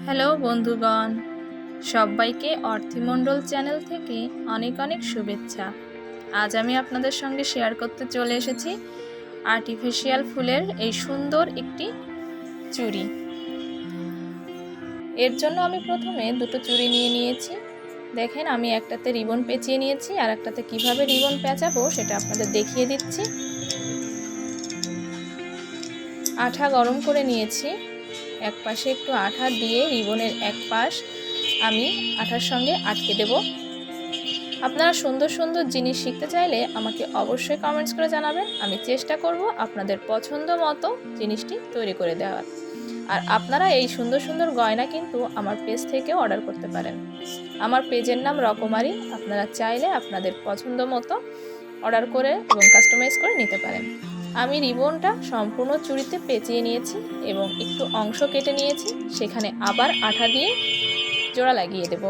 Hello বন্ধুগণ, সবাইকে অর্থিমণ্ডল channel থেকে অনেক অনেক শুভেচ্ছা। আজ আমি আপনাদের সঙ্গে শেয়ার করতে চলে এসেছি আর্টিফিশিয়াল ফুলের এই সুন্দর একটি চুড়ি। এর জন্য আমি প্রথমে দুটো চুড়ি নিয়ে নিয়েছি। দেখেন, আমি একটাতে রিবন পেঁচিয়ে নিয়েছি, আর একটাতে কিভাবে রিবন পেঁচাবো সেটা আপনাদের দেখিয়ে দিচ্ছি। আঠা গরম করে নিয়েছি। এক পাশে একটু আঠা দিয়ে রিবনের এক পাশ আমি আঠার সঙ্গে আটকে দেব। আপনারা সুন্দর সুন্দর জিনিস শিখতে চাইলে আমাকে অবশ্যই কমেন্টস করে জানাবেন। আমি চেষ্টা করব আপনাদের পছন্দ মতো জিনিসটি তৈরি করে দেওয়ার। আর আপনারা এই সুন্দর সুন্দর গয়না কিন্তু আমার পেজ থেকেও অর্ডার করতে পারেন। আমার পেজের নাম রকমারি। আপনারা চাইলে আপনাদের পছন্দ মতো অর্ডার করে এবং কাস্টমাইজ করে নিতে পারেন। আমি রিবনটা সম্পূর্ণ চুড়িতে পেঁচিয়ে নিয়েছি এবং একটু অংশ কেটে নিয়েছি, সেখানে আবার আঠা দিয়ে জোড়া লাগিয়ে দেব।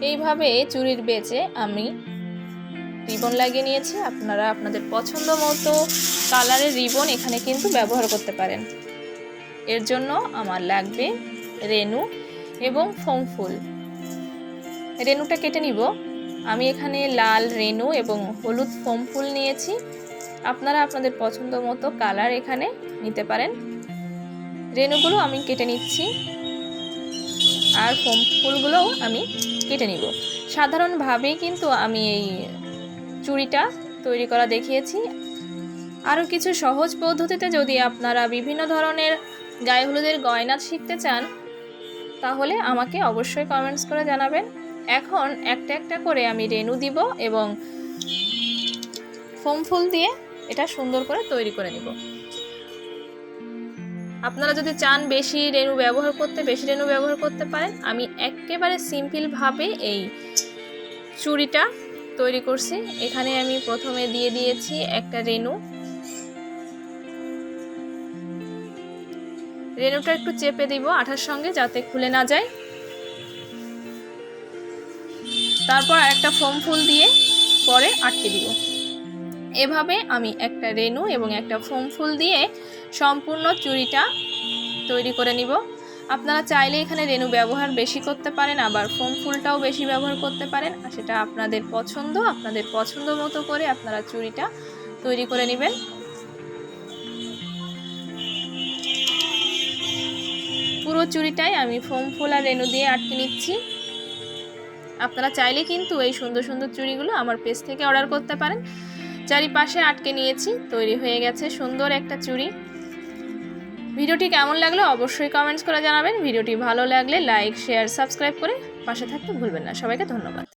এইভাবে চুড়ির বেচে আমি রিবন লাগিয়ে নিয়েছি। আপনারা আপনাদের পছন্দ মতো কালারের রিবন এখানে কিন্তু ব্যবহার করতে পারেন। এর জন্য আমার লাগবে রেনু এবং ফোম ফুল। রেনুটা কেটে নিব। আমি এখানে লাল রেনু এবং হলুদ ফোম ফুল নিয়েছি। আপনারা আপনাদের পছন্দ মতো কালার এখানে নিতে পারেন। রেনুগুলো আমি কেটে নিচ্ছি, আর ফোম ফুলগুলোও আমি কেটে নিব। সাধারণভাবেই কিন্তু আমি এই চুড়িটা তৈরি করা দেখিয়েছি। আরও কিছু সহজ পদ্ধতিতে যদি আপনারা বিভিন্ন ধরনের গায়ে হলুদের গয়না শিখতে চান তাহলে আমাকে অবশ্যই কমেন্টস করে জানাবেন। এখন একটা একটা করে আমি রেনু দিব এবং ফোম ফুল দিয়ে এটা সুন্দর করে তৈরি করে নিব। আপনারা যদি চান বেশি রেনু ব্যবহার করতে পারেন। আমি একেবারে সিম্পলভাবে এই চুড়িটা তৈরি করছি। এখানে আমি প্রথমে দিয়ে দিয়েছি একটা রেনুটা একটু চেপে দিব আঠার সঙ্গে যাতে খুলে না যায়। তারপর আরেকটা ফোম ফুল দিয়ে পরে আটকে দিব। এভাবে আমি একটা রেনু এবং একটা ফোম ফুল দিয়ে সম্পূর্ণ চুড়িটা তৈরি করে নিব। আপনারা চাইলে এখানে রেনু ব্যবহার বেশি করতে পারেন, আবার ফোম ফুলটাও বেশি ব্যবহার করতে পারেন। আর সেটা আপনাদের পছন্দ মতো করে আপনারা চুড়িটা তৈরি করে নেবেন। পুরো চুড়িটাই আমি ফোম ফুল আর রেনু দিয়ে আটকে নিচ্ছি। আপনারা চাইলে কিন্তু এই সুন্দর সুন্দর চুড়িগুলো আমার পেজ থেকে অর্ডার করতে পারেন। চারিপাশে আটকে নিয়েছি, তৈরি হয়ে গেছে সুন্দর একটা চুড়ি। ভিডিওটি কেমন লাগলো অবশ্যই কমেন্টস করে জানাবেন। ভিডিওটি ভালো লাগলে লাইক, শেয়ার, সাবস্ক্রাইব করে পাশে থাকতে ভুলবেন না। সবাইকে ধন্যবাদ।